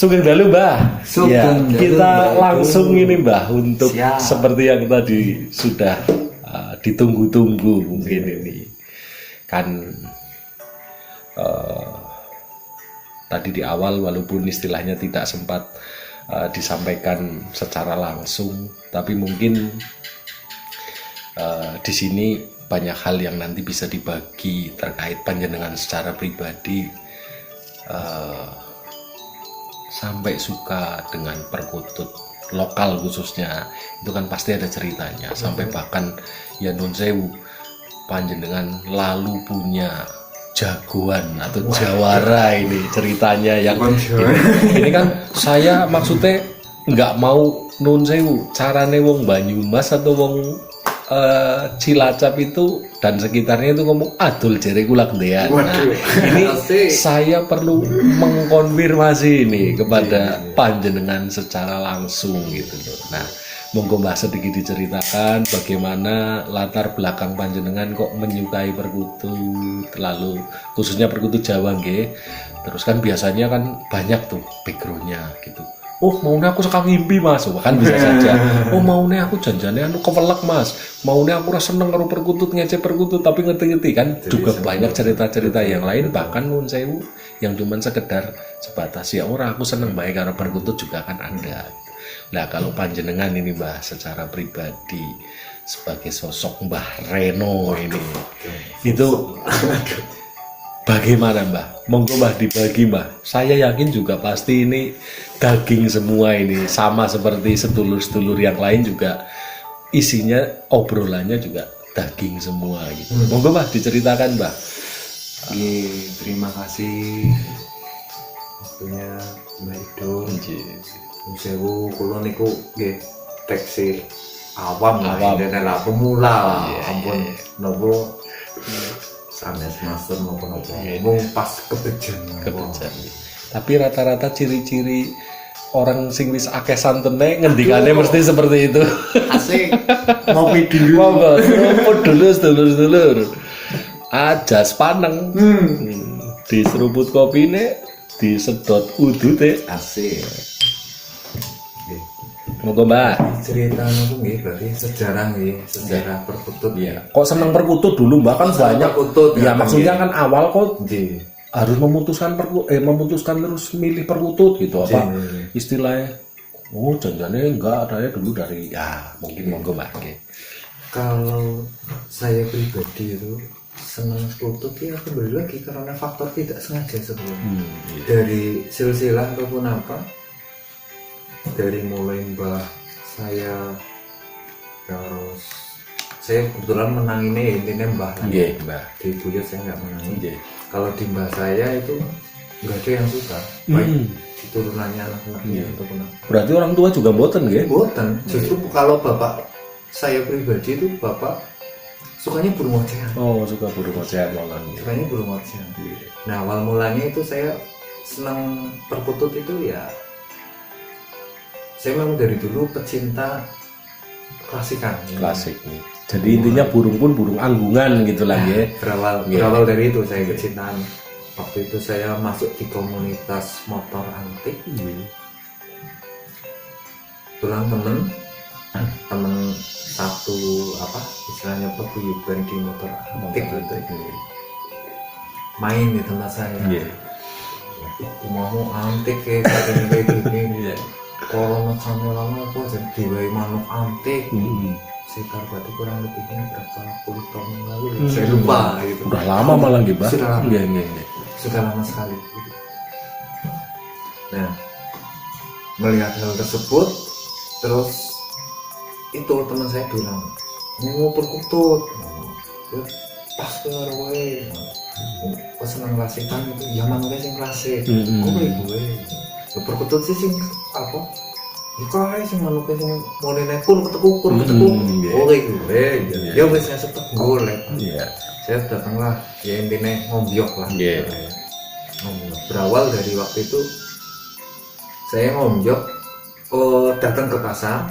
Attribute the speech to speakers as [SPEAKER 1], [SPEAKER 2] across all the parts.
[SPEAKER 1] Sugeng dalu Mbah. Ya,
[SPEAKER 2] Sugeng dalu,
[SPEAKER 1] kita
[SPEAKER 2] Mbah.
[SPEAKER 1] langsung ini Mbah untuk
[SPEAKER 2] Siap.
[SPEAKER 1] seperti yang tadi sudah ditunggu-tunggu mungkin ini kan tadi di awal walaupun istilahnya tidak sempat disampaikan secara langsung, tapi mungkin di sini banyak hal yang nanti bisa dibagi terkait panjenengan secara pribadi. Sampai suka dengan perkutut lokal khususnya itu kan pasti ada ceritanya, sampai bahkan ya nun sewu panjenengan lalu punya jagoan atau jawara ini ceritanya yang ini kan saya maksudnya nggak mau nun sewu carane wong Banyumas atau wong Cilacap itu dan sekitarnya itu ngomong adul jere kulak ndean. Nah, ini saya perlu mengkonfirmasi ini kepada panjenengan secara langsung gitu loh. Nah, monggo Mbah sedikit diceritakan bagaimana latar belakang panjenengan kok menyukai perkutut, lalu khususnya perkutut Jawa nggih. Terus kan biasanya kan banyak tuh backgroundnya gitu. Oh maunya aku sekang ngimpi mas, kan bisa saja. Oh maunya aku janjane anu kewelek mas, maunya aku rasa seneng karo perkutut ngece perkutut, tapi ngerti-ngerti kan juga banyak cerita-cerita yang lain, bahkan nun sewu yang cuman sekedar sebatas ya ora aku seneng baik karo perkutut juga kan ada. Nah kalau panjenengan ini Mbah secara pribadi sebagai sosok Mbah Reno ini itu bagaimana Mbah? Monggo Mbah dibagi Mbah. Saya yakin juga pasti ini daging semua ini, sama seperti sedulur-sedulur yang lain juga isinya obrolannya juga daging semua gitu. Monggo Mbah diceritakan Mbah.
[SPEAKER 2] Terima kasih waktunya Mbak Ido. Sewu kula niku nggih teksi awam lah pemula ampun nopo sanes master nopo-nopo mung pas kebejan.
[SPEAKER 1] Tapi rata-rata ciri-ciri orang sing wis akeh santene ngendikane mesti seperti itu.
[SPEAKER 2] Asik ngopi dulu.
[SPEAKER 1] Monggo dulu sedulur-sedulur. Ajas paneng. Diseruput kopine, disedot udute.
[SPEAKER 2] Asik.
[SPEAKER 1] Monggo Mbah.
[SPEAKER 2] Cerita nopo nggih berarti sejarah nggih, sejarah perkutut.
[SPEAKER 1] Iya. Kok seneng perkutut dulu Mbah kan banyak
[SPEAKER 2] perkutut.
[SPEAKER 1] Ya maksudnya kan awal kok
[SPEAKER 2] Nggih.
[SPEAKER 1] harus memutuskan terus milih perkutut gitu apa istilahnya. Oh janjane enggak ada ya dulu dari ya mungkin monggo Mbah.
[SPEAKER 2] Kalau saya pribadi itu senang perkutut ya kembali lagi karena faktor tidak sengaja sebelumnya. Dari silsilah ataupun apa, dari mulai mbah saya terus saya kebetulan menang ini intinya mbah
[SPEAKER 1] Mbah.
[SPEAKER 2] di buyut saya nggak menang.
[SPEAKER 1] Nggih.
[SPEAKER 2] Kalau di mbah saya itu nggak ada yang suka baik di turunannya anak-anaknya ataupun apa.
[SPEAKER 1] Berarti orang tua juga mboten nggih?
[SPEAKER 2] Boten, justru kalau bapak saya pribadi itu bapak sukanya burung ocehan.
[SPEAKER 1] Oh, suka burung ocehan malah.
[SPEAKER 2] Sukanya burung ocehan. Nah, awal mulanya itu saya senang perkutut itu ya. Saya memang dari dulu pecinta klasikan.
[SPEAKER 1] Klasik nih. Jadi intinya burung pun burung anggungan gitu lah ya.
[SPEAKER 2] Berawal dari itu saya kecintaan. Waktu itu saya masuk di komunitas motor antik. Tulang temen satu apa istilahnya peguyuban di motor antik gitu. Main di tempat saya. Mau antik kayak gini. Kalau macamnya lama aku jadi diwai manuk antik. Sekitar berarti kurang lebihnya berapa puluh tahun yang lalu ya. Saya lupa gitu.
[SPEAKER 1] Udah lama malah gitu.
[SPEAKER 2] Sudah lama.
[SPEAKER 1] Iya.
[SPEAKER 2] Sudah lama sekali. Nah, melihat hal tersebut, terus itu teman saya bilang, ini mau perkutut, pas gue, senang klasikan itu, zaman gue sing klasik, gue, perkutut sih apa? Iku sing manuknya sing mulai naik pun ketekuk, oke gue, ya wes saya setek golek. Saya datanglah, ya intinya ngombyok lah. Berawal dari waktu itu saya ngombyok, datang ke pasar,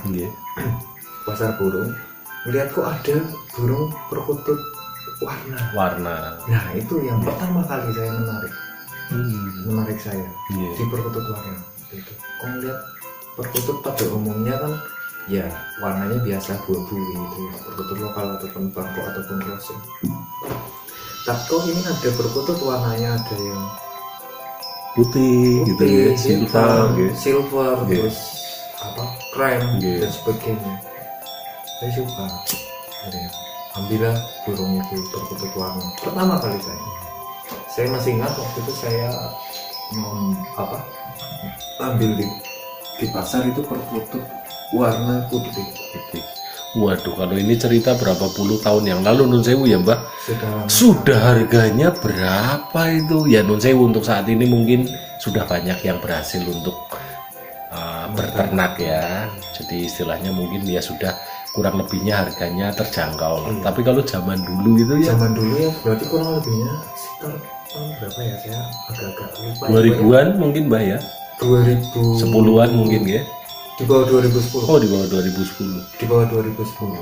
[SPEAKER 2] pasar burung, melihat kok ada burung perkutut warna.
[SPEAKER 1] Warna.
[SPEAKER 2] Nah itu yang pertama kali saya menarik. menarik saya
[SPEAKER 1] Iya.
[SPEAKER 2] di perkutut warna itu. Kau lihat perkutut pada umumnya kan ya warnanya biasa abu-abu gitu ya, perkutut lokal ataupun Bangkok ataupun Rosin. Tapi kok ini ada perkutut warnanya ada yang
[SPEAKER 1] Putih, gitu ya, silver, gitu.
[SPEAKER 2] silver
[SPEAKER 1] Iya.
[SPEAKER 2] terus apa krem
[SPEAKER 1] Iya.
[SPEAKER 2] dan sebagainya. Saya suka. Ya, ambillah burung itu perkutut warna pertama kali saya masih ingat waktu itu saya ambil di pasar itu perkutut warna putih.
[SPEAKER 1] Putih. Waduh, kalau ini cerita berapa puluh tahun yang lalu Nun Sewu ya Mbak?
[SPEAKER 2] Sudah lama.
[SPEAKER 1] Sudah harganya berapa itu? Ya Nun Sewu untuk saat ini mungkin sudah banyak yang berhasil untuk berternak ya. Jadi istilahnya mungkin dia sudah kurang lebihnya harganya terjangkau. Tapi kalau zaman dulu itu ya
[SPEAKER 2] Zaman dulu ya berarti kurang lebihnya sekitar tahun berapa ya, saya agak-agak lupa.
[SPEAKER 1] 2000-an mungkin Mbak ya?
[SPEAKER 2] 2000
[SPEAKER 1] 10-an mungkin ya?
[SPEAKER 2] di bawah 2010.
[SPEAKER 1] Oh, di bawah 2010.
[SPEAKER 2] Di bawah 2010.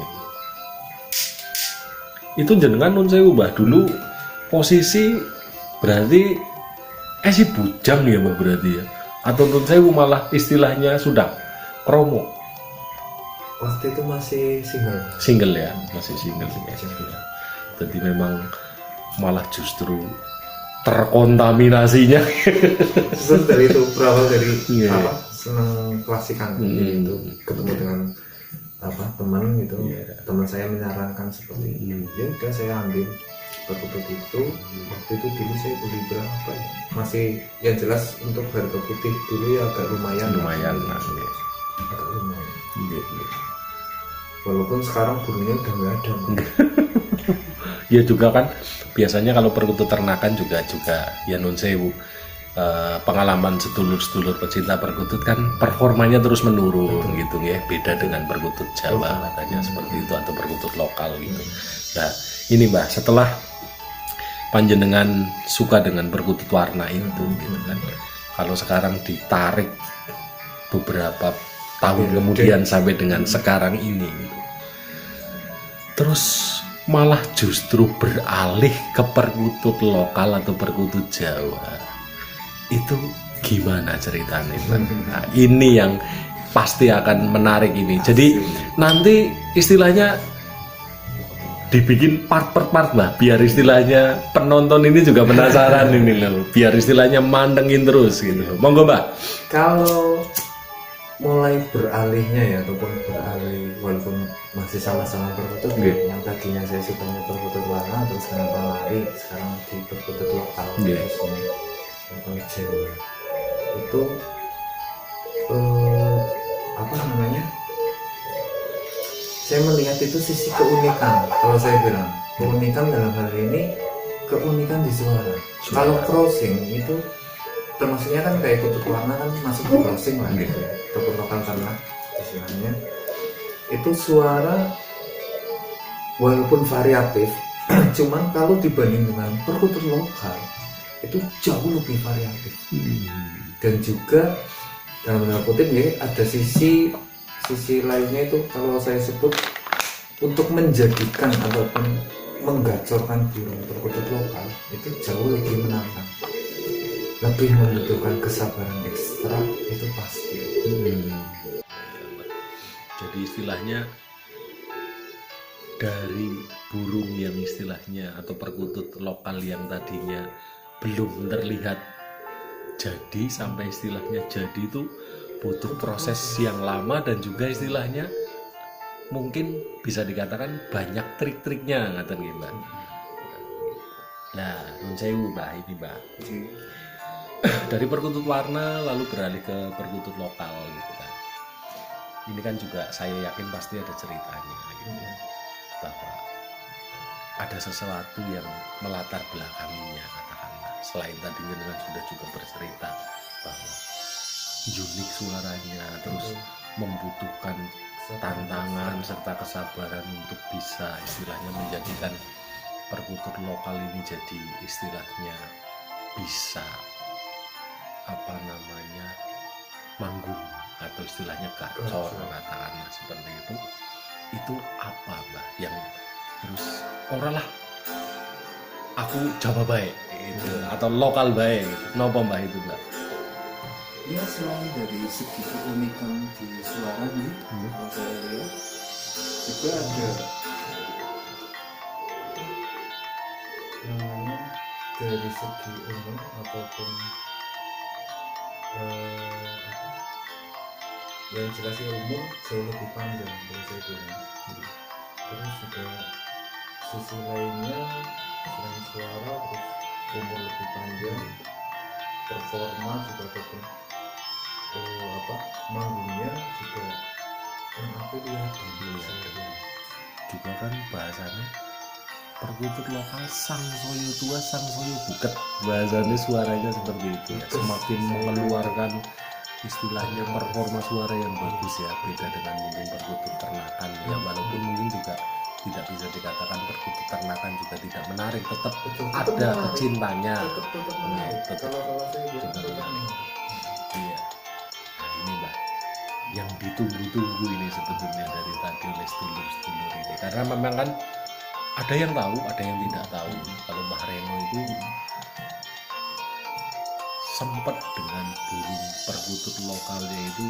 [SPEAKER 1] Itu jenengan Nun Sewu Mbah dulu posisi berarti si bujang ya Mbak berarti ya, atau Nun Sewu malah istilahnya sudah kromo,
[SPEAKER 2] Waktu itu masih single.
[SPEAKER 1] single ya, masih single ya. Jadi memang malah justru terkontaminasinya.
[SPEAKER 2] Justru dari itu berawal dari
[SPEAKER 1] Iya.
[SPEAKER 2] apa senang klasikan itu ketemu dengan apa teman gitu. Teman saya menyarankan seperti itu. Ya udah saya ambil perkutut itu. Waktu itu dulu saya beli berapa ya? Masih yang jelas untuk harga putih dulu ya agak lumayan.
[SPEAKER 1] Lumayan
[SPEAKER 2] lah.
[SPEAKER 1] lah, iya.
[SPEAKER 2] Agak lumayan.
[SPEAKER 1] Iya, iya.
[SPEAKER 2] Walaupun sekarang burungnya udah nggak ada.
[SPEAKER 1] Ya juga kan biasanya kalau perkutut ternakan juga ya Nun Sewu, pengalaman sedulur-sedulur pecinta perkutut kan performanya terus menurun gitu ya, beda dengan perkutut Jawa katanya seperti itu atau perkutut lokal gitu. Nah ini Mbak, setelah panjenengan suka dengan perkutut warna itu gitu kan, kalau sekarang ditarik beberapa tahun kemudian sampai dengan sekarang ini gitu, terus malah justru beralih ke perkutut lokal atau perkutut Jawa, itu gimana ceritanya Mbak? Nah, ini yang pasti akan menarik ini. Jadi nanti istilahnya dibikin part per part Mbak, biar istilahnya penonton ini juga penasaran ini loh, biar istilahnya mantengin terus gitu. Monggo Mbak.
[SPEAKER 2] Kalau mulai beralihnya ya ataupun beralih walaupun masih sama-sama perkutut yang tadinya saya sukanya perkutut warna terus kenapa lari sekarang di perkutut lokal lokal Jawa itu apa namanya, saya melihat itu sisi keunikan. Kalau saya bilang keunikan dalam hal ini keunikan di suara. Kalau crossing itu termasuknya kan kayak kutut warna kan masuk ke crossing lah gitu ya, ataupun lokal karena istilahnya itu suara walaupun variatif cuman kalau dibanding dengan perkutut lokal itu jauh lebih variatif. Dan juga dalam tanda kutip ya ada sisi lainnya itu kalau saya sebut untuk menjadikan ataupun menggacorkan burung perkutut lokal itu jauh lebih menantang, lebih membutuhkan kesabaran ekstra, itu pasti.
[SPEAKER 1] Jadi istilahnya dari burung yang istilahnya atau perkutut lokal yang tadinya belum terlihat jadi sampai istilahnya jadi itu butuh proses yang lama dan juga istilahnya mungkin bisa dikatakan banyak trik-triknya ngaten nggih Mbak. Nah, Nun Sewu Mbak ini Mbak. Dari perkutut warna lalu beralih ke perkutut lokal gitu kan. Ini kan juga saya yakin pasti ada ceritanya gitu ya. Bahwa ada sesuatu yang melatar belakanginya katakanlah. Selain tadi dengan sudah juga bercerita bahwa unik suaranya terus membutuhkan tantangan serta kesabaran untuk bisa istilahnya menjadikan perkutut lokal ini jadi istilahnya bisa apa namanya manggung atau istilahnya gacor katakanlah seperti itu apa Mbak yang terus orang lah aku coba baik gitu atau lokal baik gitu. Nopo mbah itu mbak?
[SPEAKER 2] Ya selain dari segi keunikan di suara nih, kalau saya lihat juga ada namanya dari segi umur ataupun apa, yang jelas ya umur jauh lebih panjang kalau saya bilang. Terus juga sisi lainnya selain suara terus umur lebih panjang, performa juga ataupun apa manggungnya juga yang aku lihat
[SPEAKER 1] Juga kan bahasanya perkutut lokal sang soyo tua sang soyo buket, bahasanya suaranya seperti itu ya, semakin mengeluarkan istilahnya performa suara yang bagus ya, beda dengan mungkin perkutut ternakan ya, walaupun mungkin juga tidak bisa dikatakan perkutut ternakan juga tidak menarik, tetap ada
[SPEAKER 2] menarik.
[SPEAKER 1] pecintanya.
[SPEAKER 2] tetap menarik.
[SPEAKER 1] Tetap
[SPEAKER 2] Kalau saya bilang
[SPEAKER 1] tetap
[SPEAKER 2] tetap
[SPEAKER 1] menarik.
[SPEAKER 2] menarik.
[SPEAKER 1] Iya. Nah ini mbak, yang ditunggu-tunggu ini sebetulnya dari tadi oleh sedulur-sedulur ini, karena memang kan ada yang tahu, ada yang tidak tahu. Kalau Mbah Reno itu sempat dengan burung perkutut lokalnya itu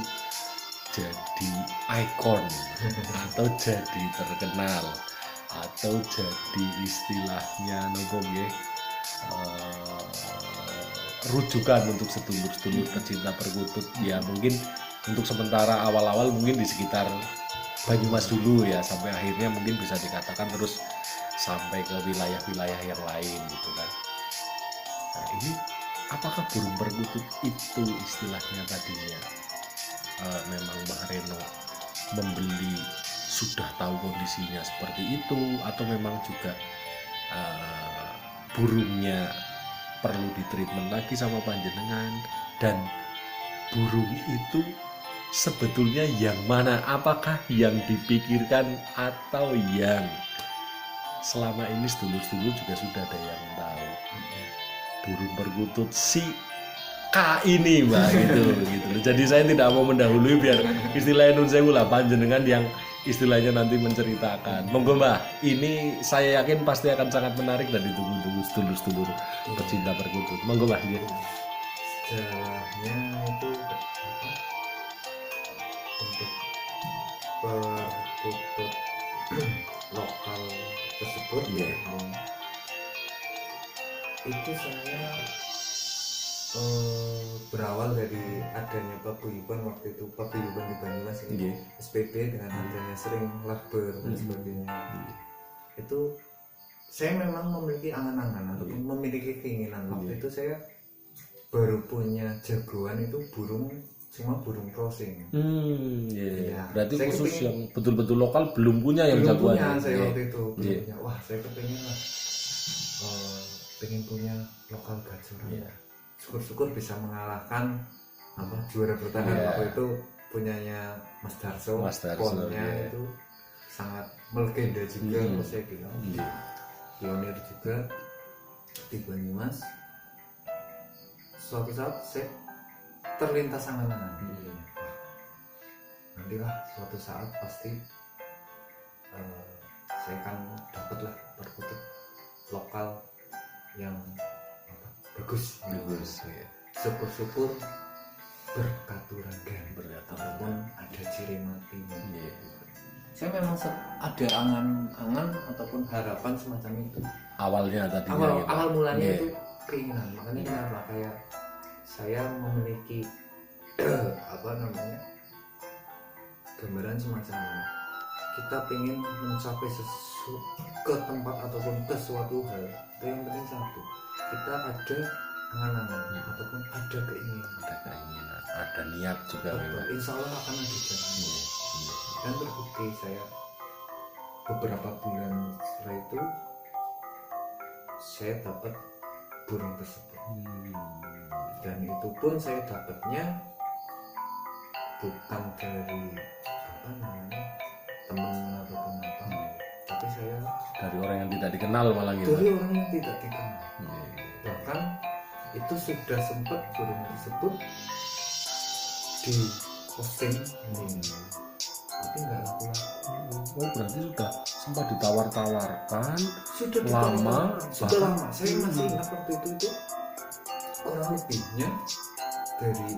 [SPEAKER 1] jadi ikon atau jadi terkenal atau jadi istilahnya nopo nggih, rujukan untuk sedulur-sedulur pecinta perkutut ya, mungkin untuk sementara awal-awal mungkin di sekitar Banyumas dulu ya, sampai akhirnya mungkin bisa dikatakan terus sampai ke wilayah-wilayah yang lain gitu kan. Nah ini apakah burung perkutut itu istilahnya tadinya memang Mbah Reno membeli sudah tahu kondisinya seperti itu, atau memang juga burungnya perlu ditreatment lagi sama panjenengan, dan burung itu sebetulnya yang mana, apakah yang dipikirkan atau yang selama ini sedulur-sedulur juga sudah ada yang tahu burung perkutut si K ini mbak gitu. Jadi saya tidak mau mendahului biar istilahnya nun sewu lah panjenengan yang istilahnya nanti menceritakan. Monggo mbak, ini saya yakin pasti akan sangat menarik dan ditunggu-tunggu sedulur-sedulur pecinta perkutut. Monggo mbak.
[SPEAKER 2] Sejarahnya itu apa, untuk perkutut lokal tersebut ya, itu saya berawal dari adanya paguyuban waktu itu, paguyuban di Banyumas ini, SPD dengan adanya sering lakber dan sebagainya. Itu saya memang memiliki angan-angan ataupun memiliki keinginan. Waktu itu saya baru punya jagoan itu burung, cuma burung crossing.
[SPEAKER 1] Ya. Berarti khusus yang betul-betul lokal belum punya yang jagoan.
[SPEAKER 2] Belum punya saya waktu itu, belum punya. Wah saya kepengen lah, pengen punya lokal gacoran. Syukur-syukur bisa mengalahkan apa juara bertahan waktu itu punyanya Mas Darso. Ponnya itu sangat melegenda juga, kalau saya bilang. Pionir juga di Banyumas. Suatu saat saya terlintas angan-angan, nantilah suatu saat pasti saya akan dapatlah perkutut lokal yang bagus ya. Syukur-syukur berkaturangan ataupun ada ciri matinya. Saya memang ada angan-angan ataupun harapan semacam itu
[SPEAKER 1] awalnya tadi
[SPEAKER 2] awal mulanya itu keinginan. Makanya kenapa kayak saya memiliki apa namanya gambaran semacam ini, kita pengen mencapai ke tempat ataupun ke suatu hal, itu yang penting satu, kita ada angan-angan ataupun ada keinginan,
[SPEAKER 1] ada niat juga.
[SPEAKER 2] Insya Allah akan ada jalan. Dan terbukti saya beberapa bulan setelah itu saya dapat burung tersebut. Dan itu pun saya dapatnya bukan dari apa namanya teman ataupun apa, tapi saya
[SPEAKER 1] dari orang yang tidak dikenal malah gitu.
[SPEAKER 2] Dari orang yang tidak dikenal. Bahkan itu sudah sempat burung tersebut di posting tapi nggak laku-laku.
[SPEAKER 1] Oh berarti sudah sempat ditawar-tawarkan
[SPEAKER 2] Sudah
[SPEAKER 1] lama,
[SPEAKER 2] sudah lama. Saya masih ingat waktu itu kurang lebihnya dari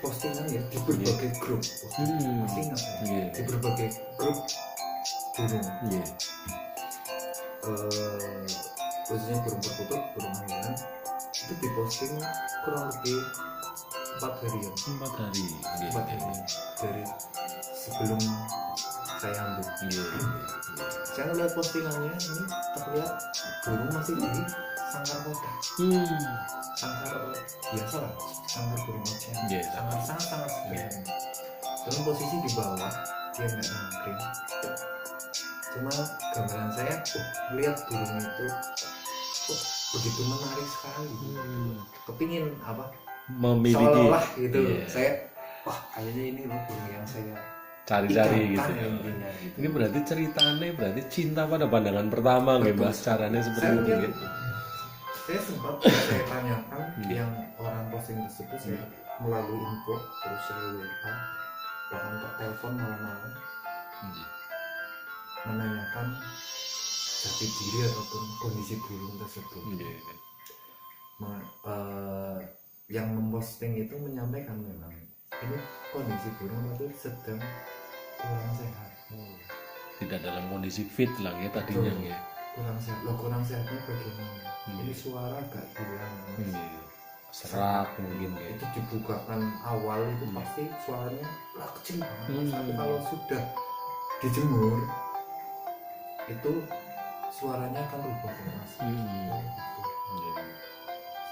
[SPEAKER 2] postingan ya di berbagai grup. Masih ingat saya,
[SPEAKER 1] Iya.
[SPEAKER 2] di berbagai grup burung,
[SPEAKER 1] Iya.
[SPEAKER 2] khususnya burung perkutut, burung angin, itu diposting kurang lebih 4 harian.
[SPEAKER 1] 4 hari. Iya.
[SPEAKER 2] 4 hari dari sebelum saya ambil.
[SPEAKER 1] Iya.
[SPEAKER 2] Saya ngeliat postingannya ini terlihat burung masih di sangkar kotak, sangkar biasa lah, sangkar burung ocehan,
[SPEAKER 1] Iya.
[SPEAKER 2] sangat sederhana. Dalam posisi di bawah, dia nggak nangkring. Cuma gambaran saya, melihat burung itu, begitu menarik sekali. Kepingin apa?
[SPEAKER 1] Memiliki.
[SPEAKER 2] Seolah-olah gitu.
[SPEAKER 1] Iya.
[SPEAKER 2] Saya, wah kayaknya ini loh burung yang saya
[SPEAKER 1] Cari-cari
[SPEAKER 2] idamkan
[SPEAKER 1] gitu.
[SPEAKER 2] intinya gitu.
[SPEAKER 1] Ini berarti ceritanya berarti cinta pada pandangan pertama nggih Mas, caranya seperti
[SPEAKER 2] Saya
[SPEAKER 1] itu
[SPEAKER 2] lihat,
[SPEAKER 1] nggih.
[SPEAKER 2] saya sempat saya tanyakan
[SPEAKER 1] Iya.
[SPEAKER 2] yang orang posting tersebut, saya melalui info, terus saya WA, bahkan per telepon malam-malam
[SPEAKER 1] Iya.
[SPEAKER 2] menanyakan jati diri ataupun kondisi burung tersebut.
[SPEAKER 1] Iya.
[SPEAKER 2] Yang memposting itu menyampaikan memang ini kondisi burung itu sedang kurang sehat.
[SPEAKER 1] Tidak dalam kondisi fit lah ya tadinya
[SPEAKER 2] Betul.
[SPEAKER 1] ya.
[SPEAKER 2] Kurang sehat. Loh, kurang sehatnya bagaimana?
[SPEAKER 1] Iya.
[SPEAKER 2] Ini suara agak hilang.
[SPEAKER 1] Iya. Serak mungkin ya.
[SPEAKER 2] Itu dibukakan awal itu pasti suaranya kecil banget. Tapi kalau sudah dijemur itu suaranya akan berubah Mas.
[SPEAKER 1] Iya.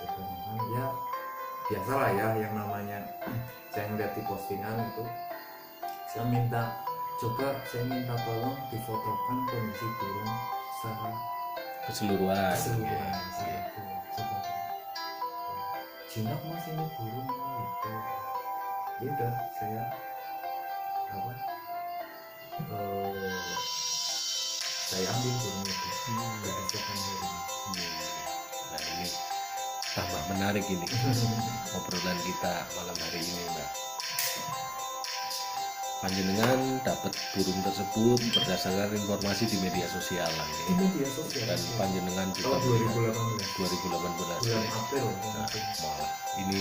[SPEAKER 2] Sekarang ya biasalah ya yang namanya saya ngeliat di postingan itu, saya minta tolong difotokan kondisi burung secara
[SPEAKER 1] Keseluruhan.
[SPEAKER 2] keseluruhan.
[SPEAKER 1] Iya.
[SPEAKER 2] Jinak Mas ini burung gitu. Ya udah saya apa? Saya ambil burung itu. Keesokan hari.
[SPEAKER 1] Nah ini tambah menarik ini obrolan kita malam hari ini Mbak. Panjenengan dapat burung tersebut berdasarkan informasi di media sosial lah
[SPEAKER 2] Di
[SPEAKER 1] ya.
[SPEAKER 2] media sosial.
[SPEAKER 1] Dan panjenengan juga
[SPEAKER 2] Tahun 2018.
[SPEAKER 1] 2018
[SPEAKER 2] Bulan
[SPEAKER 1] ya.
[SPEAKER 2] April.
[SPEAKER 1] Nah, malah ini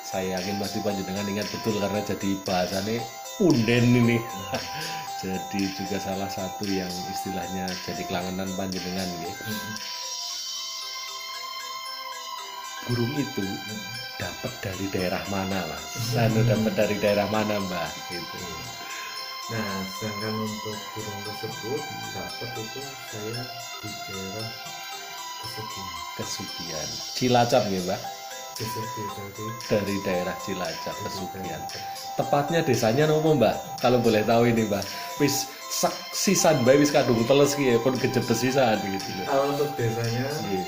[SPEAKER 1] saya yakin pasti panjenengan ingat betul karena jadi bahasannya punden ini. Jadi juga salah satu yang istilahnya jadi kelangenan panjenengan ya. Burung itu dapat dari daerah mana lah? Dapat dari daerah mana Mbak? Gitu.
[SPEAKER 2] Nah, sedangkan untuk burung tersebut dapat itu saya di daerah
[SPEAKER 1] Kesugian, Cilacap ya Mbak?
[SPEAKER 2] Kesugian
[SPEAKER 1] Dari daerah Cilacap, Kesugian. Tepatnya desanya nopo Mbak? Kalau boleh tahu ini Mbak. Wis sisan Mbak wis kadung teles ki ya pun kejebes sisan gitu loh.
[SPEAKER 2] Kalau untuk desanya
[SPEAKER 1] Iya,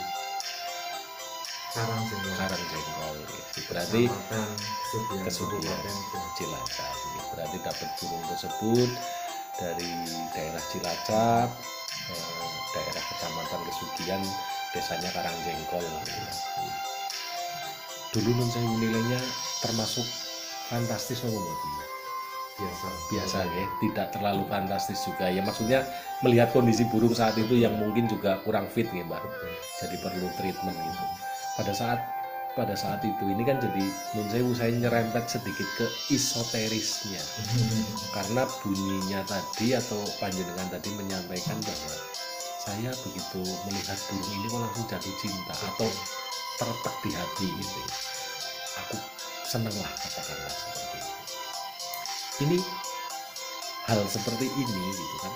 [SPEAKER 2] Karangjengol.
[SPEAKER 1] Karangjengol. Berarti
[SPEAKER 2] Kecamatan
[SPEAKER 1] Kesugian,
[SPEAKER 2] Kabupaten Cilacap.
[SPEAKER 1] Cilacap. Berarti dapat burung tersebut dari daerah Cilacap, daerah Kecamatan Kesugian, desanya Karangjengol. Dulu non saya menilainya termasuk fantastis nopo Mbak? Biasa ya, tidak terlalu fantastis juga ya, maksudnya melihat kondisi burung saat itu yang mungkin juga kurang fit ya Mbak, jadi perlu treatment gitu. Pada saat itu ini kan jadi nun sewu saya nyerempet sedikit ke esoterisnya karena bunyinya tadi atau panjenengan tadi menyampaikan bahwa saya begitu melihat burung ini kok langsung jatuh cinta atau tertek di hati gitu ya. Aku seneng lah katakanlah seperti itu. Ini hal seperti ini gitu kan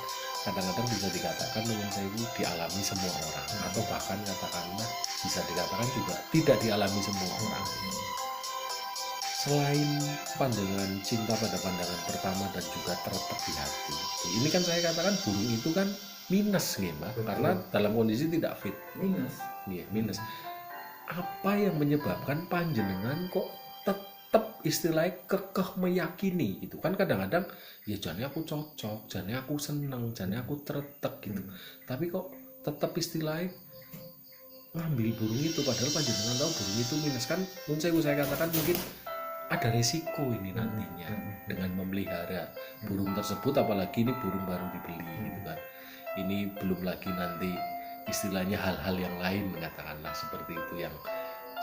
[SPEAKER 1] kadang-kadang bisa dikatakan menurut saya itu dialami semua orang atau bahkan katakanlah bisa dikatakan juga tidak dialami semua orang. Selain pandangan cinta pada pandangan pertama dan juga terletak di hati, ini kan saya katakan burung itu kan minus nih Mbak, karena dalam kondisi tidak fit. Minus. Apa yang menyebabkan panjenengan kok tetap istilahnya kekeh meyakini gitu kan? Kadang-kadang ya jane aku cocok, jane aku seneng, jane aku terletak gitu, tapi kok tetap istilahnya ngambil burung itu padahal panjenengan tahu burung itu minus kan? Saya katakan mungkin ada resiko ini nantinya dengan memelihara burung tersebut, apalagi ini burung baru dibeli gitu kan. Ini belum lagi nanti istilahnya hal-hal yang lain, katakanlah seperti itu, yang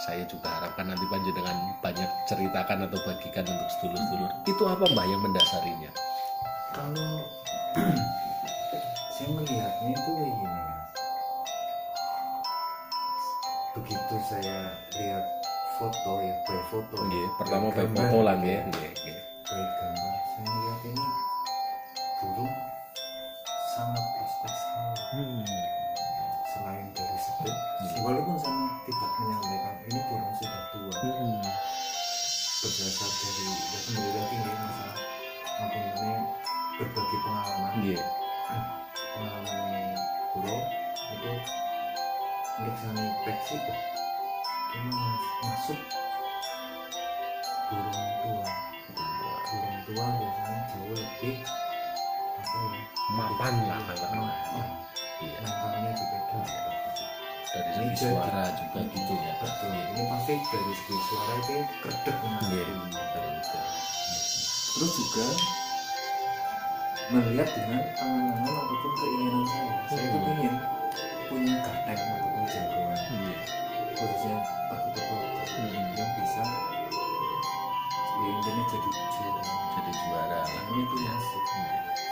[SPEAKER 1] saya juga harapkan nanti panjenengan banyak ceritakan atau bagikan untuk sedulur-sedulur. Itu apa Mbah yang mendasarinya?
[SPEAKER 2] Kalau saya melihatnya itu kayak gini, Mas. Begitu saya lihat foto ya, by foto.
[SPEAKER 1] Nggih, pertama by
[SPEAKER 2] gambar,
[SPEAKER 1] foto lah nggih, nggih.
[SPEAKER 2] by gambar, saya melihat ini burung sangat prospek sekali. Selain dari situ, walaupun saya tidak menyampaikan ini burung sudah tua, berdasar dari ya kembali lagi nih masalah mempunyai berbagi pengalaman. Pengalaman pulau itu melihat peksi kok ini masuk burung tua biasanya jauh lebih apa ya,
[SPEAKER 1] Mapan lah katakanlah. Iya.
[SPEAKER 2] nampaknya juga
[SPEAKER 1] Dari segi suara juga gitu ya.
[SPEAKER 2] betul. Ini pasti dari segi suara itu kerdek
[SPEAKER 1] Iya,
[SPEAKER 2] betul.
[SPEAKER 1] betul.
[SPEAKER 2] Terus juga melihat dengan angan-angan ataupun keinginan saya itu ingin punya gardeng ataupun jagoan, khususnya perkutut yang bisa ya intinya jadi juara. Nah, ini tuh masuk.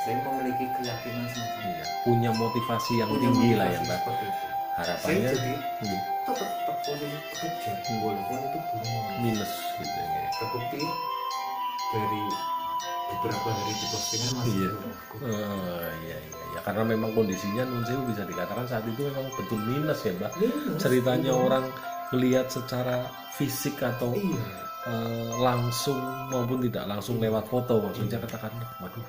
[SPEAKER 2] Saya memiliki keyakinan semacam
[SPEAKER 1] Iya. Punya motivasi yang
[SPEAKER 2] punya
[SPEAKER 1] tinggi lah ya
[SPEAKER 2] motivasi
[SPEAKER 1] Mbak.
[SPEAKER 2] seperti itu.
[SPEAKER 1] Harapannya
[SPEAKER 2] Saya jadi tetap posisi pekerja walaupun itu burung
[SPEAKER 1] minus gitu ya.
[SPEAKER 2] terbukti dari beberapa hari di postingan masih
[SPEAKER 1] Iya.
[SPEAKER 2] belum aku.
[SPEAKER 1] Iya. Ya karena memang kondisinya Nun Sewu bisa dikatakan saat itu memang betul minus ya Mbak.
[SPEAKER 2] Minus.
[SPEAKER 1] Ceritanya
[SPEAKER 2] Iya.
[SPEAKER 1] orang melihat secara fisik atau
[SPEAKER 2] Iya.
[SPEAKER 1] langsung maupun tidak langsung lewat foto, maksudnya katakan waduh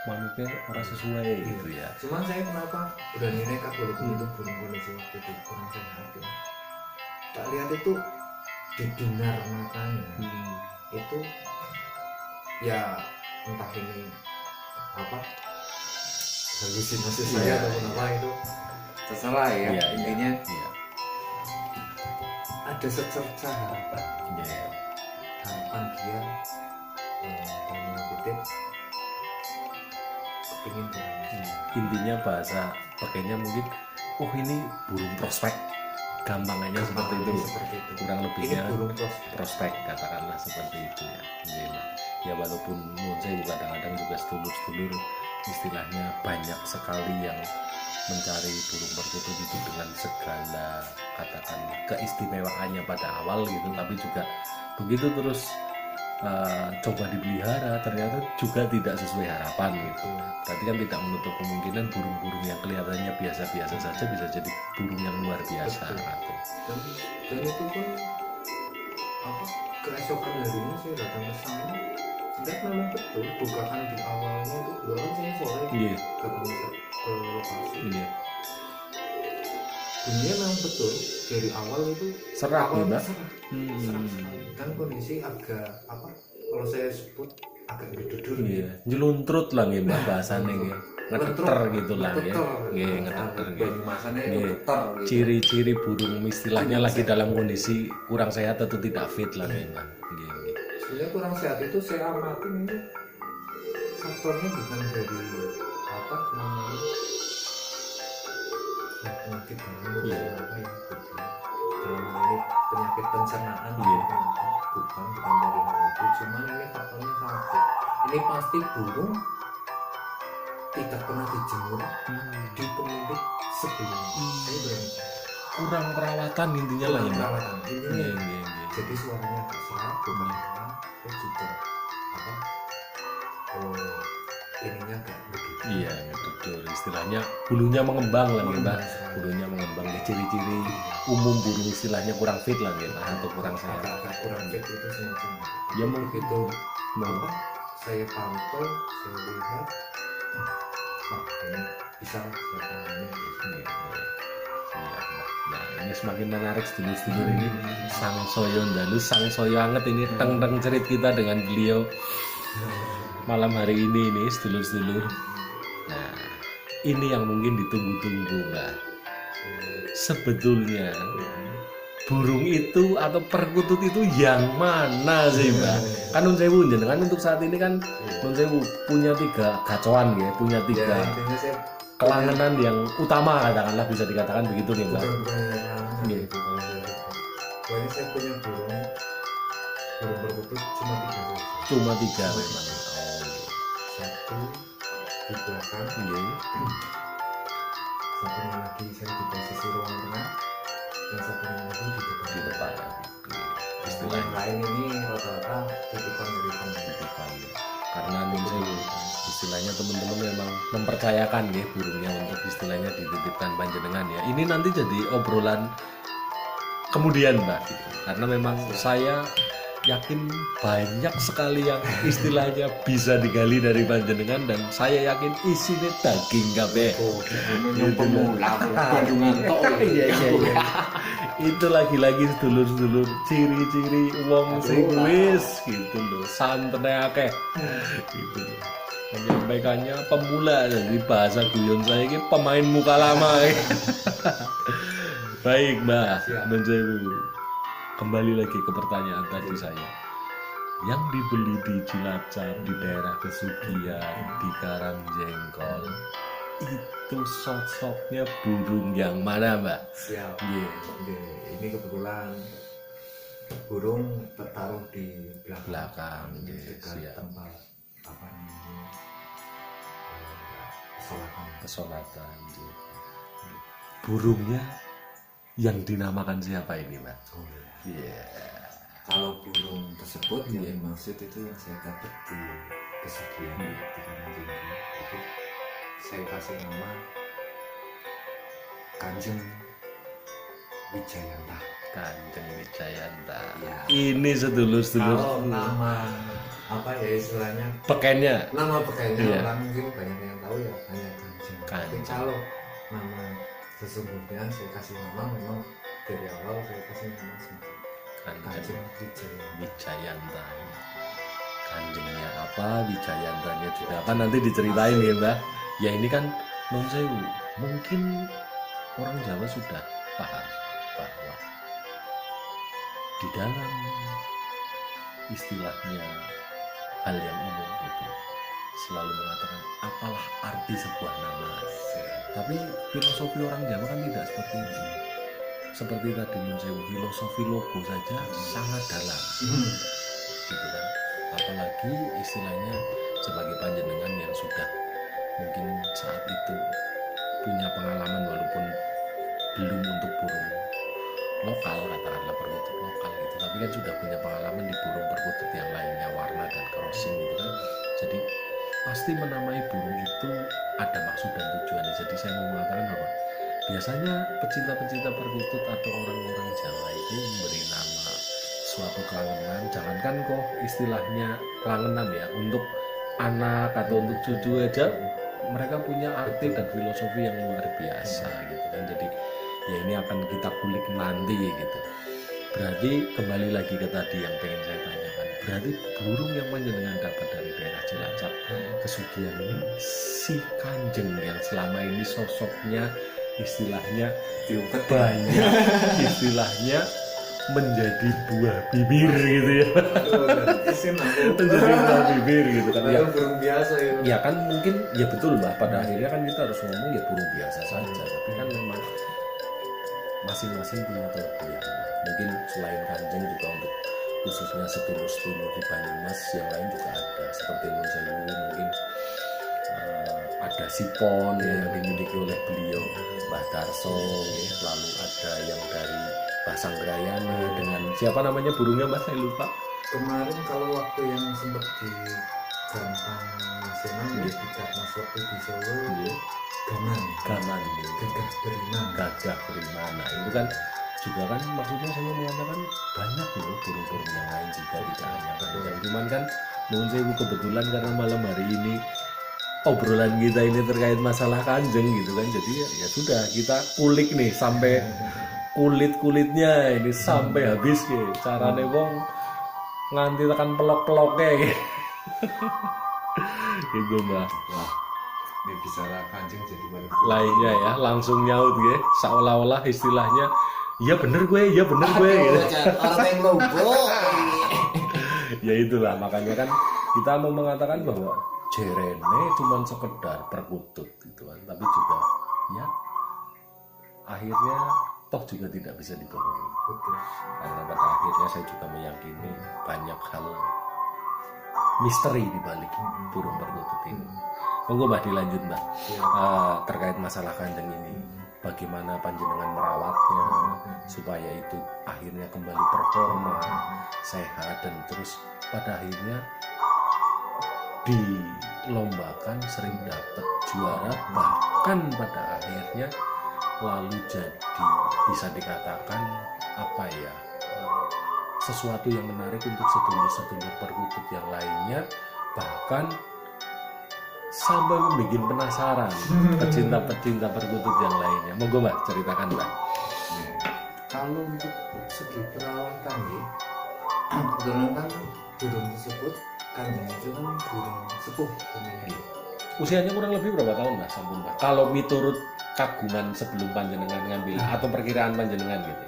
[SPEAKER 1] manuknya orang sesuai gitu ya.
[SPEAKER 2] Cuman saya kenapa berani nekat walaupun itu burung kondisi waktu itu kurang sehat ya. Tak lihat itu didengar matanya itu ya entah ini apa halusinasi saya
[SPEAKER 1] Iya,
[SPEAKER 2] ataupun apa itu terserah ya.
[SPEAKER 1] Iya,
[SPEAKER 2] Intinya
[SPEAKER 1] iya.
[SPEAKER 2] ada secerca harapan
[SPEAKER 1] Iya.
[SPEAKER 2] dia dalam kutip kepingin
[SPEAKER 1] Intinya bahasa pakainya mungkin ini burung prospek, gampangannya seperti itu, kurang
[SPEAKER 2] ini
[SPEAKER 1] lebihnya
[SPEAKER 2] burung prospek.
[SPEAKER 1] prospek katakanlah seperti itu ya. Iya. Ya walaupun menurut saya kadang-kadang juga sedulur-sedulur istilahnya banyak sekali yang mencari burung perkutut itu dengan segala katakan keistimewaannya pada awal gitu, tapi juga begitu terus coba dipelihara ternyata juga tidak sesuai harapan gitu. Berarti kan tidak menutup kemungkinan burung-burung yang kelihatannya biasa-biasa saja bisa jadi burung yang luar biasa gitu.
[SPEAKER 2] Dan itu pun apa keesokan harinya saya datang ke sana dan memang betul bukaan di awalnya itu belum saya sore ke lokasi. Bunyinya memang betul dari awal itu
[SPEAKER 1] Serak ya Mbak?
[SPEAKER 2] Serak sekali. Dan kondisi agak apa kalau saya sebut agak berdudur
[SPEAKER 1] jeluntrut lah ya Mbak bahasanya ya. Ngeteter gitu lah ya. Ngeteter gitu. Ciri-ciri burung istilahnya lagi dalam kondisi kurang sehat atau tidak fit lah memang.
[SPEAKER 2] Sebenarnya kurang sehat itu saya amati ini faktornya bukan dari apa namanya penyakit apa ya dalam hal ini penyakit pencernaan bukan dari hal itu, cuman ini faktornya satu, ini pasti burung tidak pernah dijemur di pemilik sebelumnya. Saya berani
[SPEAKER 1] kurang perawatan intinya lah ya
[SPEAKER 2] perawatan intinya
[SPEAKER 1] jadi
[SPEAKER 2] suaranya agak serak bukan terus juga apa ininya agak begitu
[SPEAKER 1] betul istilahnya bulunya mengembang lah ya Mbak, bulunya mengembang ya, ciri-ciri umum burung istilahnya kurang fit lah ya atau kurang sehat,
[SPEAKER 2] agak kurang fit itu semacam
[SPEAKER 1] ya mungkin
[SPEAKER 2] itu apa saya pantau saya lihat ini bisa
[SPEAKER 1] Nah ini semakin menarik sedulur-sedulur ini sang soyo dalu sang soyo anget ini teng-teng cerit kita dengan beliau malam hari ini sedulur-sedulur. Nah ini yang mungkin ditunggu-tunggu Mbak. Sebetulnya burung itu atau perkutut itu yang mana sih Mbak? Kan Nun Sewu jenengan untuk saat ini kan Nun Sewu punya 3 gacoan ya, punya 3
[SPEAKER 2] Ya, intinya saya
[SPEAKER 1] kelangenan yang utama katakanlah bisa dikatakan begitu nih Mbak.
[SPEAKER 2] bukan yang
[SPEAKER 1] Iya.
[SPEAKER 2] gitu kalau saya. Pokoknya saya punya burung perkutut cuma 3 saja.
[SPEAKER 1] Cuma 3 memang. Oh,
[SPEAKER 2] Satu di belakang,
[SPEAKER 1] iya.
[SPEAKER 2] satunya lagi saya di posisi ruang tengah, dan satunya lagi di depan.
[SPEAKER 1] Di depan. Iya.
[SPEAKER 2] Yang
[SPEAKER 1] Istilahnya
[SPEAKER 2] lain ini rata-rata titipan dari pemain.
[SPEAKER 1] titipan. Karena Nun Sewu istilahnya teman-teman memang mempercayakan ya burungnya untuk istilahnya dititipkan panjenengan ya. Ini nanti jadi obrolan kemudian Mbak gitu. Karena memang saya yakin banyak sekali yang istilahnya bisa digali dari panjenengan dan saya yakin isinya daging kabeh.
[SPEAKER 2] Oh,
[SPEAKER 3] Yang pemula kunjungan tok.
[SPEAKER 1] Iya. Itu lagi-lagi sedulur-sedulur ciri-ciri wong sing wis gitu loh, santai akeh. Gitu loh. Menyampaikannya pemula jadi bahasa guyon saya ini pemain muka lama. Baik Mbak, Nun Sewu. Kembali lagi ke pertanyaan tadi saya. Yang dibeli di Cilacap di daerah Kesugihan di Karangjengkol itu sosoknya burung yang mana Mbak?
[SPEAKER 2] Siap.
[SPEAKER 1] Iya.
[SPEAKER 2] Oke, ini kebetulan burung tertaruh di
[SPEAKER 1] Belakang,
[SPEAKER 2] dekat
[SPEAKER 1] siap.
[SPEAKER 2] tempat apa namanya kesolatan.
[SPEAKER 1] Kesolatan. Burungnya yang dinamakan siapa ini Mbak?
[SPEAKER 2] Oh, iya.
[SPEAKER 1] Iya.
[SPEAKER 2] Kalau burung tersebut yang
[SPEAKER 1] Iya.
[SPEAKER 2] dimaksud itu yang saya dapat di Kesugihan di Karangjengkol itu saya kasih nama Kanjeng Wijayanta.
[SPEAKER 1] Kanjeng Wijayanta.
[SPEAKER 2] Iya.
[SPEAKER 1] Ini sedulur-sedulur.
[SPEAKER 2] Kalau nama apa ya istilahnya
[SPEAKER 1] Pekennya.
[SPEAKER 2] nama pakainya
[SPEAKER 1] Iya.
[SPEAKER 2] orang mungkin banyak yang tahu ya hanya Kanjeng. Tapi
[SPEAKER 1] Kanjeng.
[SPEAKER 2] kalau nama sesungguhnya saya kasih nama memang dari awal saya kasih nama semacam
[SPEAKER 1] Kanjeng
[SPEAKER 2] Kanjeng Wijayanta.
[SPEAKER 1] Wijayanta. Kanjengnya apa, Wijayantanya juga apa nanti diceritain ya Mbak. Ya ini kan Nun Sewu, mungkin orang Jawa sudah paham bahwa di dalam istilahnya hal yang umum itu selalu mengatakan apalah arti sebuah nama. Tapi filosofi orang Jawa kan tidak seperti itu. Seperti tadi Nun Sewu, filosofi logo saja sangat dalam. Gitu kan. Apalagi istilahnya sebagai panjenengan yang sudah mungkin saat itu punya pengalaman walaupun belum untuk burung lokal, katakanlah perkutut lokal gitu, tapi kan sudah punya pengalaman di burung perkutut yang lainnya, warna dan crossing gitu kan. Jadi pasti menamai burung itu ada maksud dan tujuannya. Jadi saya mau mengatakan bahwa biasanya pecinta-pecinta perkutut atau orang-orang Jawa itu memberi nama suatu kelangenan, jangankan kok istilahnya kelangenan ya, untuk anak atau untuk cucu aja mereka punya arti dan filosofi yang luar biasa gitu kan. Jadi ya ini akan kita kulik nanti gitu. Berarti kembali lagi ke tadi yang pengen saya tanyakan, berarti burung yang panjenengan dapat dari daerah Cilacap Kesugihan ini si Kanjeng yang selama ini sosoknya istilahnya
[SPEAKER 2] Diuket
[SPEAKER 1] banyak istilahnya menjadi buah bibir gitu ya,
[SPEAKER 2] isin aku
[SPEAKER 1] menjadi buah bibir gitu kan ya.
[SPEAKER 2] padahal burung biasa ya.
[SPEAKER 1] Ya kan mungkin ya betul Mbak, pada akhirnya kan kita harus ngomong ya burung biasa saja, tapi kan memang masing-masing punya kelebihan. Mungkin selain Kanjeng juga untuk khususnya sedulur-sedulur di Banyumas yang lain juga ada, seperti Nun Sewu mungkin ada Sipon yang dimiliki oleh beliau Mbah Darso ya. Lalu ada yang dari Pasanggrayana dengan siapa namanya burungnya Mbak, saya lupa.
[SPEAKER 2] Kemarin kalau waktu yang sempat di Gampang Nasional
[SPEAKER 1] Iya.
[SPEAKER 2] di tingkat mas waktu di Solo
[SPEAKER 1] Iya.
[SPEAKER 2] Gaman
[SPEAKER 1] Gaman ya.
[SPEAKER 2] Gagah Beriman.
[SPEAKER 1] Gagah Beriman. Nah itu kan juga kan maksudnya saya mengatakan banyak loh burung-burung yang lain juga, tidak hanya Kanjeng. Cuman kan Nun Sewu kebetulan karena malam hari ini obrolan kita ini terkait masalah Kanjeng gitu kan, jadi ya sudah kita kulik nih sampai kulit-kulitnya ini sampai habis gitu. Carane wong nganti tekan pelok-peloknya gitu. Gitu Mbak.
[SPEAKER 2] Wah, Nek bicara Kanjeng jadi malah
[SPEAKER 1] lainnya ya langsung nyaut gue seolah-olah istilahnya iya bener gue gitu.
[SPEAKER 2] orang yang lombok.
[SPEAKER 1] Ya itulah makanya kan kita mau mengatakan bahwa jerene cuman sekedar perkutut gitu kan, tapi juga ya akhirnya toh juga tidak bisa dibohongi.
[SPEAKER 2] Betul.
[SPEAKER 1] Karena pada akhirnya saya juga meyakini banyak hal misteri di balik burung perkutut ini. Monggo Mbah dilanjut Mbah.
[SPEAKER 2] Ya.
[SPEAKER 1] Terkait masalah Kanjeng ini, bagaimana panjenengan merawatnya supaya itu akhirnya kembali performa, sehat dan terus pada akhirnya dilombakan sering dapat juara, bahkan pada akhirnya lalu jadi bisa dikatakan apa ya, sesuatu yang menarik untuk sedulur-sedulur perkutut yang lainnya, bahkan sampai membuat penasaran pecinta-pecinta perkutut yang lainnya. Monggo Mbak ceritakan Mbak.
[SPEAKER 2] Kalau untuk segi perawatan ya, kebetulan kan burung tersebut Kanjeng itu kan burung sepuh namanya.
[SPEAKER 1] Usianya kurang lebih berapa tahun Mbak sampun Mbak? Kalau miturut kagungan sebelum panjenengan ngambil atau perkiraan panjenengan gitu.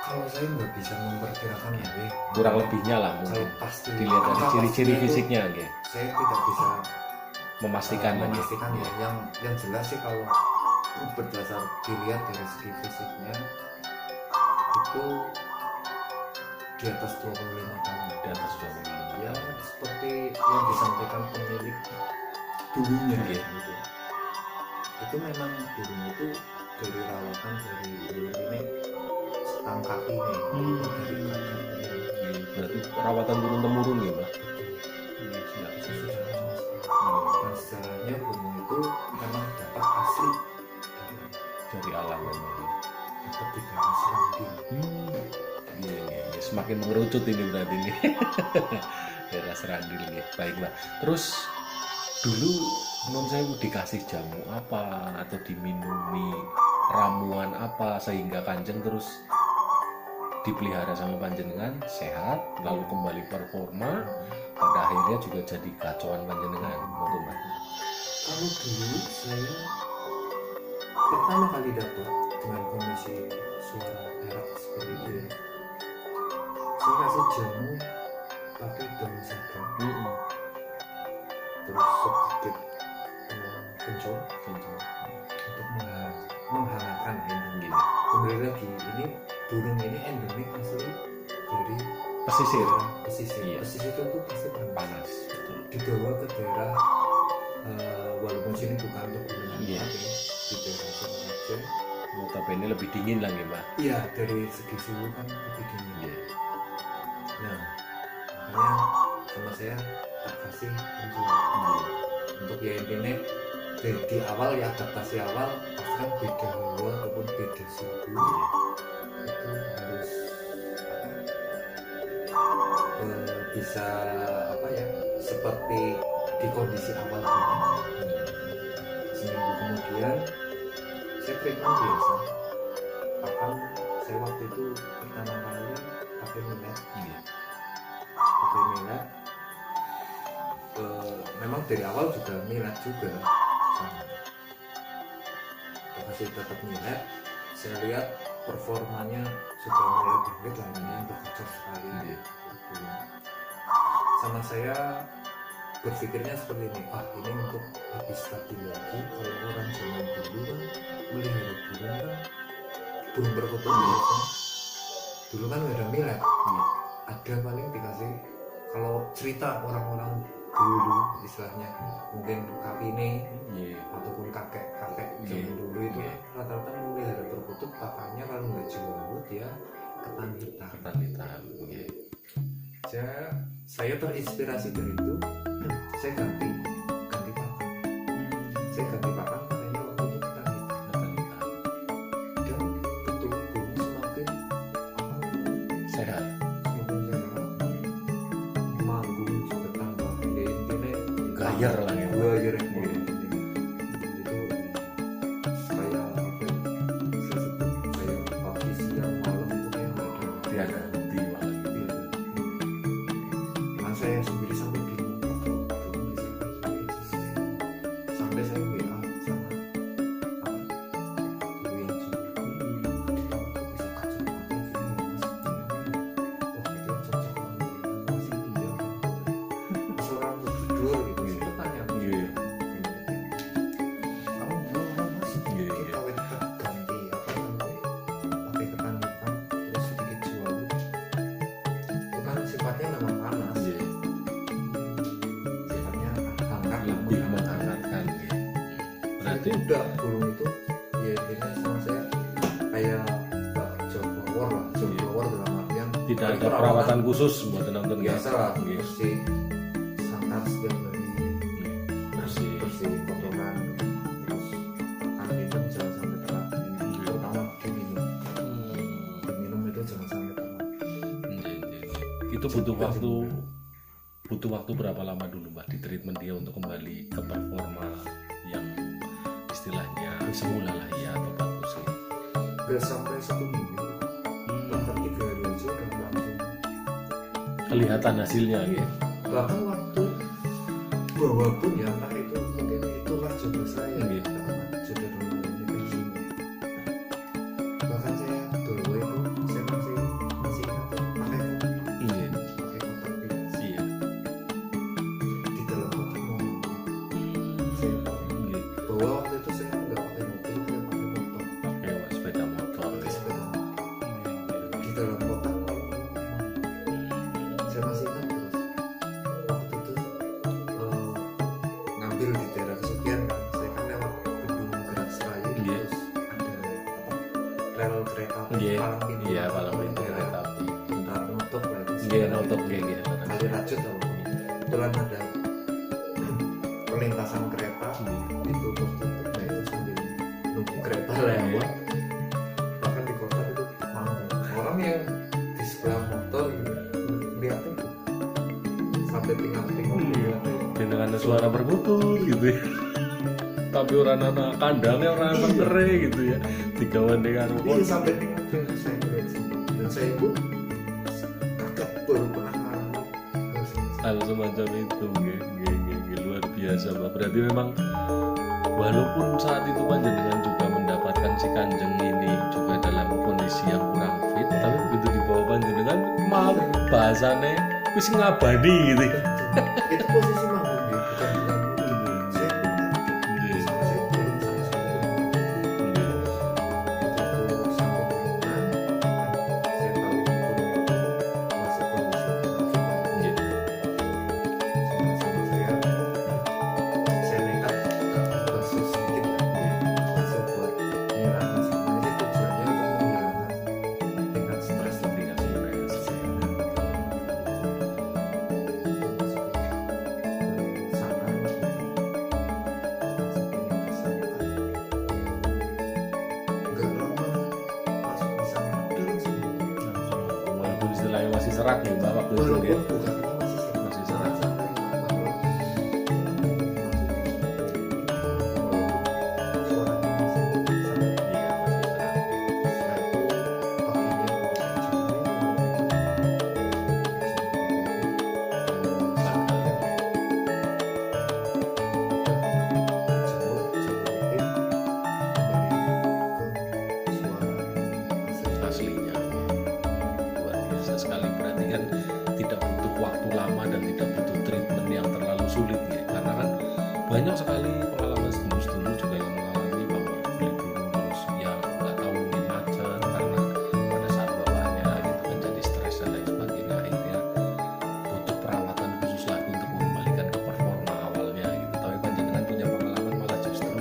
[SPEAKER 2] Kalau saya nggak bisa memperkirakan ya, Be.
[SPEAKER 1] Kurang lebihnya lah
[SPEAKER 2] Kalau
[SPEAKER 1] mungkin.
[SPEAKER 2] pasti
[SPEAKER 1] Dilihat dari
[SPEAKER 2] angka
[SPEAKER 1] ciri-ciri
[SPEAKER 2] pastinya itu
[SPEAKER 1] fisiknya gitu.
[SPEAKER 2] saya tidak bisa
[SPEAKER 1] Memastikan lagi.
[SPEAKER 2] memastikan ya. Yang jelas sih kalau berdasar dilihat dari segi fisiknya itu di atas 25 tahun.
[SPEAKER 1] Di atas 25
[SPEAKER 2] Ya seperti yang disampaikan pemilik dulunya
[SPEAKER 1] Oke.
[SPEAKER 2] gitu. Itu memang burung itu dari rawatan dari burung ini setang kaki ini dari kakak
[SPEAKER 1] Iya, berarti perawatan turun temurun ya Mbak. Iya, siap.
[SPEAKER 2] dan sejarahnya burung itu memang dapat asli
[SPEAKER 1] Dari alam memang.
[SPEAKER 2] dapat di daerah Seranding.
[SPEAKER 1] Iya, iya. Semakin mengerucut ini berarti ini. Daerah Serandil nih. Baik Mbak. Terus dulu non saya dikasih jamu apa atau diminumi ramuan apa sehingga Kanjeng terus dipelihara sama panjenengan sehat lalu kembali performa pada akhirnya juga jadi kacauan panjenengan. Monggo Mbak.
[SPEAKER 2] Kalau dulu saya pertama kali dapat dengan kondisi suara erak seperti itu ya, saya kasih jamu pakai daun saga terus sedikit kencur untuk menghangatkan ini. Kembali lagi ini burung ini endemik asli dari
[SPEAKER 1] Pesisir
[SPEAKER 2] daerah pesisir.
[SPEAKER 1] Iya.
[SPEAKER 2] Pesisir itu pasti panas.
[SPEAKER 1] panas betul.
[SPEAKER 2] Dibawa ke daerah walaupun sini bukan pegunungan
[SPEAKER 1] Iya.
[SPEAKER 2] tapi di daerah Singaraja.
[SPEAKER 1] Notabene lebih dingin lagi Mbak.
[SPEAKER 2] Iya, dari segi suhu kan lebih dingin.
[SPEAKER 1] Iya.
[SPEAKER 2] Nah, makanya sama saya tak kasih kencur untuk ya intinya di awal ya adaptasi awal pasti kan beda hawa ataupun beda suhu itu harus bisa apa ya seperti di kondisi awal dulu. Seminggu kemudian saya treatment biasa, bahkan saya waktu itu pertama kali pakai millet memang dari awal juga millet juga sama. Kasih tetap millet, saya lihat performanya sudah mulai bangkit lah, yang berkecor sekali gitu. Sama saya berpikirnya seperti ini, ini untuk lebih stabil lagi. Kalau orang zaman dulu kan melihara burung kan burung perkutut biasa, dulu kan nggak ada millet, ada paling dikasih, kalau cerita orang-orang dulu istilahnya mungkin kapine ataupun kakek zaman dulu itu rata-rata memelihara perkutut pakannya kalau nggak jewawut ya ketan hitam. Saya terinspirasi dari itu, saya ganti pakan. Saya ganti pakan pakainya waktu itu ketan hitam. Dan betul burung semakin
[SPEAKER 1] Sehat.
[SPEAKER 2] manggung juga tambah ya intinya
[SPEAKER 1] Gayer lah ya.
[SPEAKER 2] gayer itu kayak apa ya, saya sebut kayak pagi siang malam itu kayak nggak ada
[SPEAKER 1] Dia ganti malah.
[SPEAKER 2] kan saya sendiri sampai bingung waktu itu sampai saya bilang Bro gitu. Itu tanya.
[SPEAKER 1] Iya.
[SPEAKER 2] Kamu belum Mas?
[SPEAKER 1] Iya, iya.
[SPEAKER 2] Kita kita ganti apa namanya? Pakai ketan hitam terus sedikit jual. Itu kan sifatnya memang panas.
[SPEAKER 1] Iya.
[SPEAKER 2] Sifatnya hangat
[SPEAKER 1] Lebih
[SPEAKER 2] namun
[SPEAKER 1] menghangatkan. Iya. Berarti
[SPEAKER 2] itu udah burung itu ya intinya sama saya kayak job blower lah, job
[SPEAKER 1] Iya.
[SPEAKER 2] blower dalam artian
[SPEAKER 1] tidak
[SPEAKER 2] dari
[SPEAKER 1] ada perawatan khusus buat nonton
[SPEAKER 2] biasa lah,
[SPEAKER 1] Iya.
[SPEAKER 2] mesti santar setiap hari,
[SPEAKER 1] Bersih.
[SPEAKER 2] bersih kotoran, terus makan minum jangan sampai telat, terutama diminum itu jangan sampai telat.
[SPEAKER 1] Itu butuh waktu berapa lama dulu Mbak di treatment dia untuk kembali ke performa yang istilahnya semula lah ya atau bagus sih?
[SPEAKER 2] Gak sampai 1 minggu, bahkan 3 hari aja udah langsung.
[SPEAKER 1] Kelihatan hasilnya gitu.
[SPEAKER 2] Bahkan waktu bawa pun ya entah itu mungkin itulah jodoh saya
[SPEAKER 1] Iya.
[SPEAKER 2] karena jodoh dulu ini kayak gini. Bahkan saya dulu itu saya masih ingat pakai
[SPEAKER 1] Iya.
[SPEAKER 2] kotak bilas
[SPEAKER 1] Iya.
[SPEAKER 2] di dalam kotak mobil. Saya
[SPEAKER 1] Iya.
[SPEAKER 2] bawa waktu itu saya nggak pakai mobil, saya pakai motor,
[SPEAKER 1] Pakai sepeda motor.
[SPEAKER 2] pakai sepeda motor. Di dalam kotak saya masih ingat terus waktu itu ngambil di daerah kesekian kan saya kan lewat gedung gerak seraya
[SPEAKER 1] Iya.
[SPEAKER 2] terus ada rel kereta
[SPEAKER 1] Iya.
[SPEAKER 2] Palang Pintu
[SPEAKER 1] Iya, Palang Pintu
[SPEAKER 2] daerah
[SPEAKER 1] kereta api.
[SPEAKER 2] bentar nutup lah itu
[SPEAKER 1] Iya, nutup kayak gitu.
[SPEAKER 2] kali rajut atau kebetulan ada perlintasan kereta itu tertutup nah itu sambil nunggu kereta lewat bahkan di kota itu orang yang di sebelah motor gitu lihatnya tuh sampai tinggal-tinggal lihatnya.
[SPEAKER 1] Dengan suara berputus gitu ya. Tapi orang anak kandangnya orang mentere gitu ya. Digawan dengan
[SPEAKER 2] Iya sampai tinggal saya lihat sih. Dan saya pun kaget baru pernah ngalamin
[SPEAKER 1] hal semacam itu luar biasa Mbak. Berarti memang walaupun saat itu panjenengan juga mendapatkan si Kanjeng ini juga dalam kondisi yang kurang fit, tapi begitu dibawa panjenengan mau bahasane wis ngabani gitu.
[SPEAKER 2] itu posisi manggung dia bukan saya pun kaget sama saya belum sama sekali begitu sampai pengumuman saya tahu itu masih kondisi sakit sama saya nekat bersus sedikit masih buat menghilangkan sebenarnya tujuannya untuk menghilangkan tingkat stres lebih
[SPEAKER 1] Walaupun istilahnya masih serak nih Mbak waktu itu ya. Masih serak. Iya, masih serak. Aslinya luar biasa sekali. Berarti kan tidak butuh waktu lama dan tidak butuh treatment yang terlalu sulit ya. Karena kan banyak sekali pengalaman sedulur-sedulur juga yang mengalami bahwa beli burung terus ya nggak tahu mungkin macet karena pada saat bawahnya gitu kan jadi stres dan lain sebagainya, akhirnya butuh perawatan khusus lagi untuk mengembalikan ke performa awalnya gitu. Tapi panjenengan punya pengalaman malah justru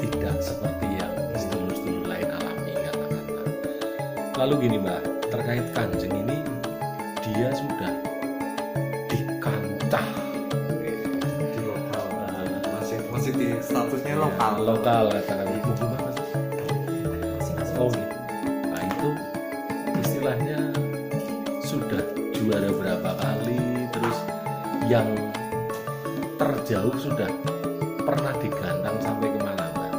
[SPEAKER 1] tidak seperti yang sedulur-sedulur lain alami katakanlah. Lalu gini Mbak, terkait Kanjeng ini dia sudah di kancah
[SPEAKER 2] di lokal masih di statusnya lokal
[SPEAKER 1] lokal katakan itu gimana sih? Oh gitu. Nah itu istilahnya sudah juara berapa kali, terus yang terjauh sudah pernah digantang sampai kemana Mbak?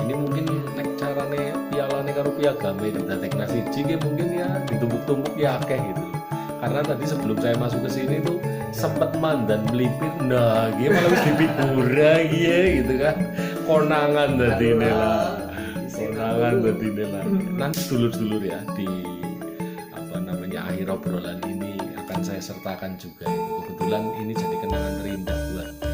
[SPEAKER 1] Ini mungkin nek carane pialane karo piagame didadekna siji ki mungkin ya ditumpuk-tumpuk ya akeh gitu. Karena tadi sebelum saya masuk ke sini tuh sempet mandan melipir, nah gitu malah wis dipikura gitu kan. Konangan dadine lah. Konangan dadine lah. Nanti dulur-dulur ya di apa namanya akhir obrolan ini akan akan saya sertakan juga itu. Kebetulan ini jadi kenangan terindah buat